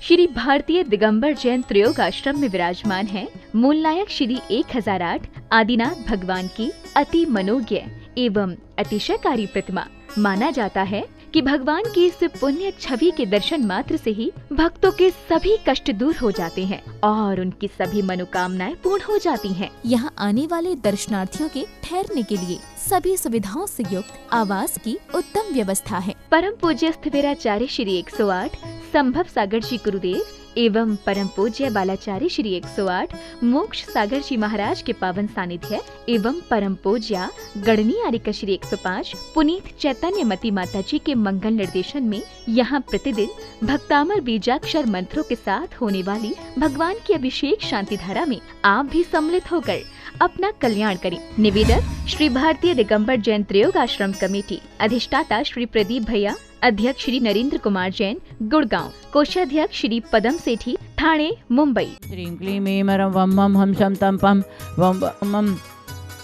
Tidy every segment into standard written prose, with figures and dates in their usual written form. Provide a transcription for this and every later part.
श्री भारतीय दिगंबर जैन त्रयोग आश्रम में विराजमान है मूल नायक श्री 1008 आदिनाथ भगवान की अति मनोज्ञ एवं अतिशयकारी प्रतिमा। माना जाता है कि भगवान की इस पुण्य छवि के दर्शन मात्र से ही भक्तों के सभी कष्ट दूर हो जाते हैं और उनकी सभी मनोकामनाएं पूर्ण हो जाती हैं। यहाँ आने वाले दर्शनार्थियों के ठहरने के लिए सभी सुविधाओं से युक्त आवास की उत्तम व्यवस्था है। परम पूज्य स्थिविराचार्य श्री 108 संभव सागर जी गुरुदेव एवं परम पूज्य बालाचार्य श्री 108 मोक्ष सागर जी महाराज के पावन सानिध्य एवं परम पूज्य गणनी आर्यका श्री 105 पुनीत चैतन्य मती माता जी के मंगल निर्देशन में यहाँ प्रतिदिन भक्तामर बीजाक्षर मंत्रों के साथ होने वाली भगवान की अभिषेक शांति धारा में आप भी सम्मिलित होकर अपना कल्याण करें। निवेदक श्री भारतीय दिगंबर जैन त्रयोग आश्रम कमेटी, अधिष्ठाता श्री प्रदीप भैया, अध्यक्ष श्री नरेंद्र कुमार जैन गुड़गांव, कोषाध्यक्ष श्री पदम सेठी ठाणे मुंबई। श्रीं क्लीं ऐं मरं वं मं हम शम तम पम वं मम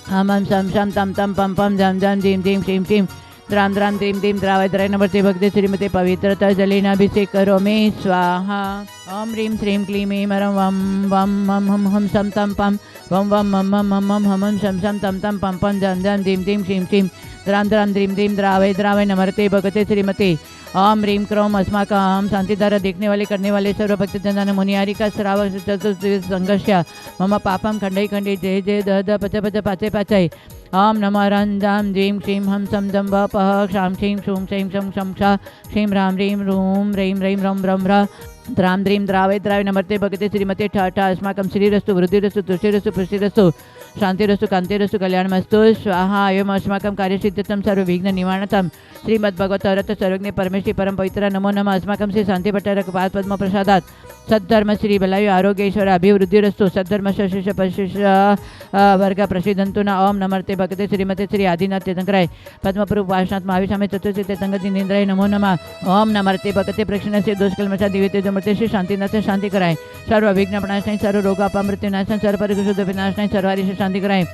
हम शम शम तम तम पम पम जम जम जीं जीं श्रीं क्लीं द्रां द्रां द्रीं द्रीं द्रावय नमस्ते भक्ति श्रीमते पवित्रता जलेनाभिषेक करो मे स्वाहा। ओम ह्रीं श्रीं क्लीं ऐं मरं वं मं हम शम तम पम वं मम मम हम शम शम तम तम पम पम जम जम जीं जीं श्रीं क्लीं द्रां द्रां द्रीं द्रीं द्रावय नमस्ते भगते श्रीमते। ओम ह्रीं क्रोम अस्माकं शांतिधारा देखने वाले करने वाले सर्व भक्त जनान मुनियारी का श्रावक चतुर्थ संघर्ष्य मम पापम खंडई खंडई जय जय द द पच पच पाचे पाचय। ओम नमः रंजाम जीं श्रीं हम सम दम व पह क्षाम क्षीं क्षूं क्षीं शं शं क्षा क्षीं रां ह्रीं रूं ह्रीं ह्रीं रं रं ह्रा द्रां द्रीं द्रावय नमस्ते भगते श्रीमते ठ ठ अस्माकं श्रीरस्तु वृद्धिरस्तु तुष्टिरस्तु पुष्टिरस्तु शांतिरस्तु कांतिरस्तु कल्याणमस्तु स्वाहा। एवं अस्माकं कार्यसिद्धितं सर्वविघ्न निवारणतं श्रीमद्भगवत रथ सर्वज्ञ परमेश्वरी परम पवित्र नमो नमः। अस्माकं श्री शांति भट्टारक पाद पद्म प्रसादात सद्धर्म श्री बलायु आरोग्येश्वर अभिवृद्धिरस्तु सद्धर्म शशिष पशिष वर्ग प्रसिद्धंतु न। ओम नमस्ते भगते श्रीमते श्री आदिनाथ तीर्थंकराय पद्मपुरुष वासनाथ महाविशामे चतुर्थ तीर्थंकरी निंद्राय नमो नमः। ओम नमस्ते भगते प्रक्षण से दोषकल्मषा दिव्य जमृते श्री शांतिनाथ शांति कराय सर्व विघ्न प्रणाशनाय सर्व रोगापमृत्युनाशनाय सर्व परिशुद्ध विनाशनाय सर्वारिश शांति कराय।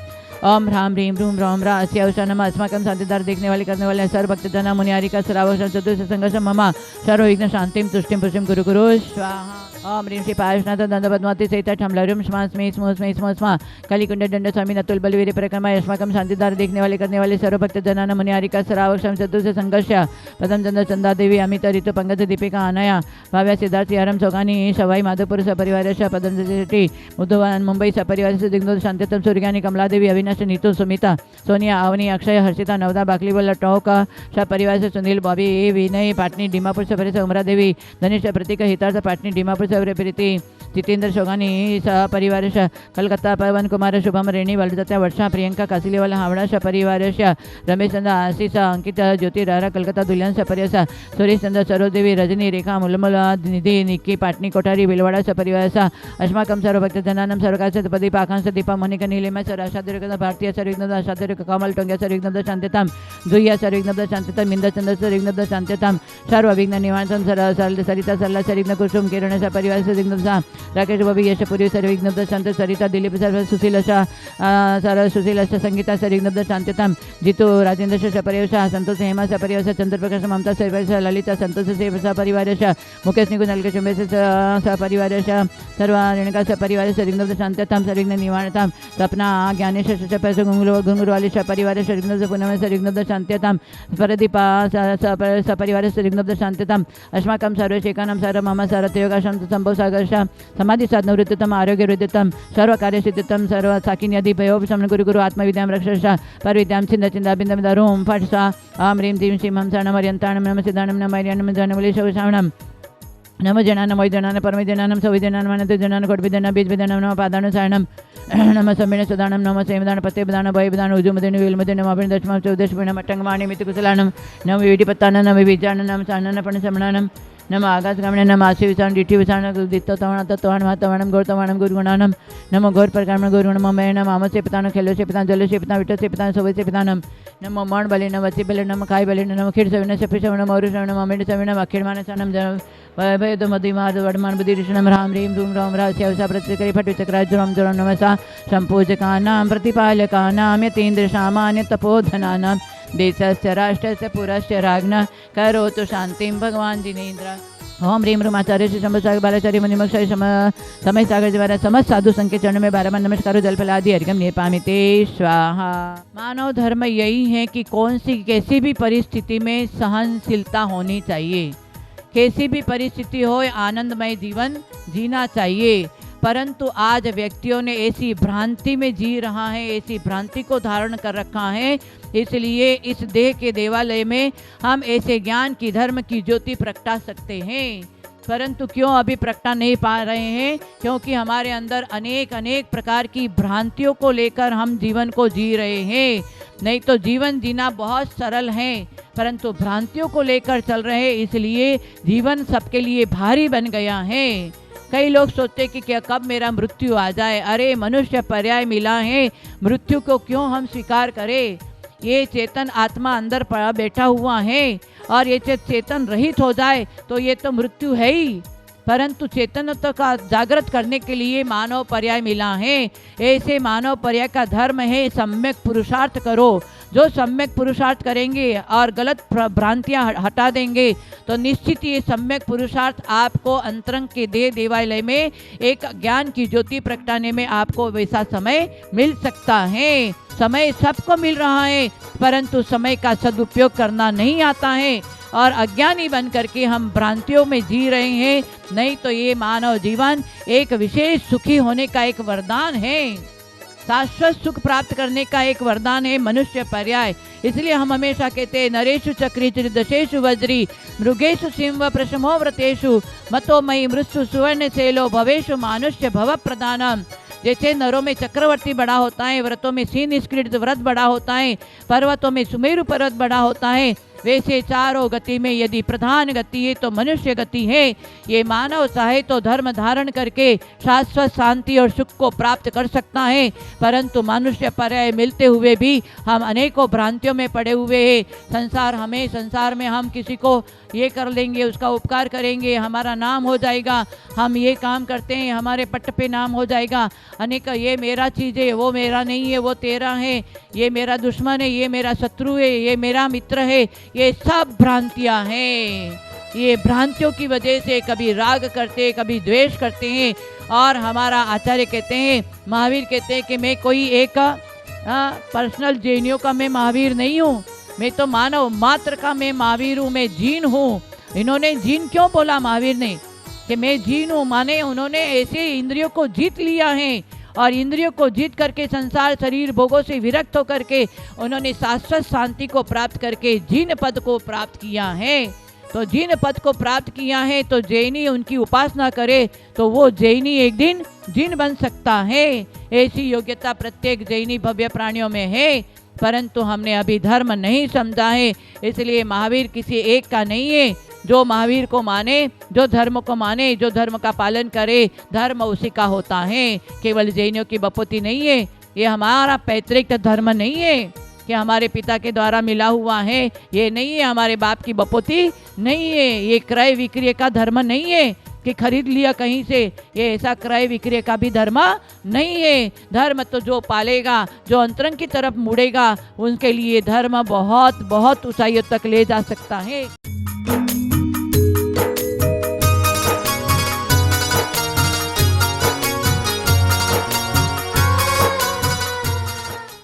ओम ह्रां ह्रीं रूं रौं ह्रा अस्य अवसानम अस्माकं शांतिधार देखने वाले करने वाले सर्व भक्तजना मुनियारिका श्रावक चतुर्थ संघर्ष मम सर्व विघ्न शांतिं तुष्टिं पुष्टिं कुरु कुरु स्वाहा। ओम ह्रीं श्री पायुषनाथ दंड पद्मावती सहित ठमलरुम स्मा स्मे स्मो स्मे स्मो स्मा कलिकुंड दंड स्वामी नतुल बलवीर परिक्रमा अस्माकं शांतिधार देखने वाले करने वाले सर्व भक्तजना मुनियारिका श्रावक चतुर्थ संघर्ष पदम चंद्र चंदा देवी अमित ऋतु पंकज दीपिका अनया भाव्या सिद्धार्थ यारम चौगानी सवाई माधोपुर सपरिवार पदम शेट्टी उद्धवान मुंबई सपरिवार दिग्नोद शांतितम सूर्यानी कमलादेवी अविनाश नीतू सुमिता सोनिया अवनी अक्षय हर्षिता नवदा बाकलीवल टोका परिवार से सुनील बॉबी विनय पाटनी डीमापुर सफरी से उमरा देवी धनेश प्रतीक हितार्थ पाटनी डीमापुर सफरे प्रीति जितेंद्र शोगानी सपरिवार कलकत्ता पवन कुमार शुभम रेणी वलदत्ता वर्षा प्रियंका कासिलेवाला हावड़ा सपरिवार रमेश चंद्र आशीष अंकित ज्योति रारा कलकत्ता दुल्हन सपरिवार सुरेश चंद्र सरोदेवी रजनी रेखा मुलमुल निधि निक्की पाटनी कोठारी बिलवाड़ा सपरिवार अस्माकं सर्व भक्तजनानं सर्वकाश पदीप आकांक्ष दीपा मोनिका नीलिमा सर भारतीय सर्विघ्नद शांतिरक कमल टोंग्या सर्विघ्नद शांतितां दुह्या सर्विघ्नद शांतितां मिंदचंद सर्विघ्नद शांतितां सर्व विघ्न निवारणं सरिता सरला सर्विघ्न कुसुम किरण सपरिवार सर्विघ्नद राकेश बॉबी यशपुरी सर्विघ्नद शांत सरिता दिलीप सर्व सुशील सर सुशील संगीता सर्विघ्नद शांतितां जितू राजेंद्र सपरिवार संतोष हेमा सपरिवार चंद्रप्रकाश ममता सपरिवार ललिता संतोष से सपरिवार मुकेश निकुंज नलकेश उमेश सपरिवार सर्व रेणुका सपरिवार सर्विघ्नद शांतितां सर्विघ्न निवारणतां सपना ज्ञानेश गुंगुरवाली सपरिवार सर्विघ्नद पुनम सर्विघ्नद शांत्यतां परदीपा सपरिवार सर्विघ्नद शांत्यतां अस्माकं सर्वशेखानं सर्व मम सर्वयोगाशं संभव सागर समाधि साधन वृत्तम आरोग्य वृद्धतम सर्व कार्य सिद्धतम सर्व साकिन्यादि भयोपशमन गुरु गुरु आत्मविद्यां रक्षस परविद्यां छिंद छिंदा बिंदम दारूम फट सा आम ह्रीं श्रीं श्रीं हम शरणम अर्यन्ताणं नम सिद्धाणं नम अर्याणं जनवली शवशावणं नम जनान वैजनान परमजनानं सविजनान मानते जनान कोटविदन बीजविदनं नम पादान सारणं नम समेण सुदानं नम सेमदान पतेबदान भयबदान उजुमदेन वेलमदेन नम अभिन दशमं चौदशमेण मट्टंगमाणि मितकुशलानं नम विडिपत्तानं नम विजानं नम साननं पणसमणानं नम आकाशगामिने नम आशीविषाण डिठी विषाण दित्तवण तत्वण महत्वणं गौरतवणं गुरुगुणानं नम गौर परकामण गुरुगुण ममेण मामसे पितानं खेलो से पिता जल से पिता विट से पिता सोवे से पितानं नम मण बले नम वची बले नम खाई बले नम खीर सविन सफी सवण मौरु सवण ममेण सविन अखिर मानसनं भयद मदिमाद वर्धमान बुद्धिषणम राम ह्रीं धूम राम रास्यवसा प्रतिकरी फटुचक्राजुरम जुरम नमसा संपूजकानां प्रतिपालकानां यतीन्द्र सामान्य तपोधनानां देशस्य राष्ट्रस्य पुरस्य राज्ञः करोतु शांतिं भगवान जिनेन्द्र। ओम ह्रीं रूमाचार्य श्री शंभु सागर बालाचार्य मुनिमक्षय समय सागर द्वारा समस्त साधु संघ के चरणों में 12 बार नमस्कार जलफलादि अर्घ्यम निपामिते स्वाहा। मानव धर्म यही है कि कैसी भी परिस्थिति में सहनशीलता होनी चाहिए, कैसी भी परिस्थिति हो आनंदमय जीवन जीना चाहिए। परंतु आज व्यक्तियों ने ऐसी भ्रांति में जी रहा है, ऐसी भ्रांति को धारण कर रखा है, इसलिए इस देह के देवालय में हम ऐसे ज्ञान की धर्म की ज्योति प्रगटा सकते हैं, परंतु क्यों अभी प्रगटा नहीं पा रहे हैं? क्योंकि हमारे अंदर अनेक प्रकार की भ्रांतियों को लेकर हम जीवन को जी रहे हैं। नहीं तो जीवन जीना बहुत सरल है, परंतु भ्रांतियों को लेकर चल रहे हैं, इसलिए जीवन सबके लिए भारी बन गया है। कई लोग सोचते कि क्या कब मेरा मृत्यु आ जाए। अरे मनुष्य पर्याय मिला है, मृत्यु को क्यों हम स्वीकार करें? ये चेतन आत्मा अंदर पड़ा बैठा हुआ है और ये चेतन रहित हो जाए तो ये तो मृत्यु है ही। परंतु चेतनत्व का जागृत करने के लिए मानव पर्याय मिला है। ऐसे मानव पर्याय का धर्म है सम्यक पुरुषार्थ करो। जो सम्यक पुरुषार्थ करेंगे और गलत भ्रांतियां हटा देंगे तो निश्चित ये सम्यक पुरुषार्थ आपको अंतरंग के देवालय में एक ज्ञान की ज्योति प्रगटाने में आपको वैसा समय मिल सकता है। समय सबको मिल रहा है, परंतु समय का सदुपयोग करना नहीं आता है और अज्ञानी बन करके हम भ्रांतियों में जी रहे हैं। नहीं तो ये मानव जीवन एक विशेष सुखी होने का एक वरदान है, शाश्वत सुख प्राप्त करने का एक वरदान है मनुष्य पर्याय। इसलिए हम हमेशा कहते हैं नरेषु चक्री दशेषु वज्री मृगेषु सिंह प्रशमो व्रतेषु मतो मई मृत्यु सुवर्ण सेलो भवेषु मानुष्य भव प्रदानम। जैसे नरों में चक्रवर्ती बड़ा होता है, व्रतों में सिंह निष्क्रिय व्रत बड़ा होता है, पर्वतों में सुमेरु पर्वत बड़ा होता है, वैसे चारों गति में यदि प्रधान गति है तो मनुष्य गति है। ये मानव चाहे तो धर्म धारण करके शाश्वत शांति और सुख को प्राप्त कर सकता है, परंतु मनुष्य पर्याय मिलते हुए भी हम अनेकों भ्रांतियों में पड़े हुए हैं। संसार में हम किसी को ये कर लेंगे, उसका उपकार करेंगे, हमारा नाम हो जाएगा, हम ये काम करते हैं हमारे पट्ट पे नाम हो जाएगा, अनेक ये मेरा चीज़ है, वो मेरा नहीं है, वो तेरा है, ये मेरा दुश्मन है, ये मेरा शत्रु है, ये मेरा मित्र है। ये सब भ्रांतियां हैं। ये भ्रांतियों की वजह से कभी राग करते, कभी द्वेष करते हैं। और हमारा आचार्य कहते हैं, महावीर कहते हैं कि मैं कोई एक पर्सनल जैनियों का मैं महावीर नहीं हूँ, मैं तो मानव मात्र का मैं महावीर हूँ, मैं जीन हूँ। इन्होंने जीन क्यों बोला महावीर ने कि मैं जीन हूँ? माने उन्होंने ऐसे इंद्रियों को जीत लिया है और इंद्रियों को जीत करके संसार शरीर भोगों से विरक्त होकर के उन्होंने शाश्वत शांति को प्राप्त करके जीन पद को प्राप्त किया है। तो जीन पद को प्राप्त किया है तो जैनी उनकी उपासना करे तो वो जैनी एक दिन जीन बन सकता है। ऐसी योग्यता प्रत्येक जैनी भव्य प्राणियों में है, परंतु हमने अभी धर्म नहीं समझा है। इसलिए महावीर किसी एक का नहीं है। जो महावीर को माने, जो धर्म को माने, जो धर्म का पालन करे, धर्म उसी का होता है। केवल जैनियों की बपोती नहीं है, ये हमारा पैतृक धर्म नहीं है कि हमारे पिता के द्वारा मिला हुआ है, ये नहीं है। हमारे बाप की बपोती नहीं है। ये क्रय विक्रय का धर्म नहीं है कि खरीद लिया कहीं से, ये ऐसा क्रय विक्रय का भी धर्म नहीं है। धर्म तो जो पालेगा, जो अंतरंग की तरफ मुड़ेगा, उनके लिए धर्म बहुत बहुत ऊंचाइयों तक ले जा सकता है।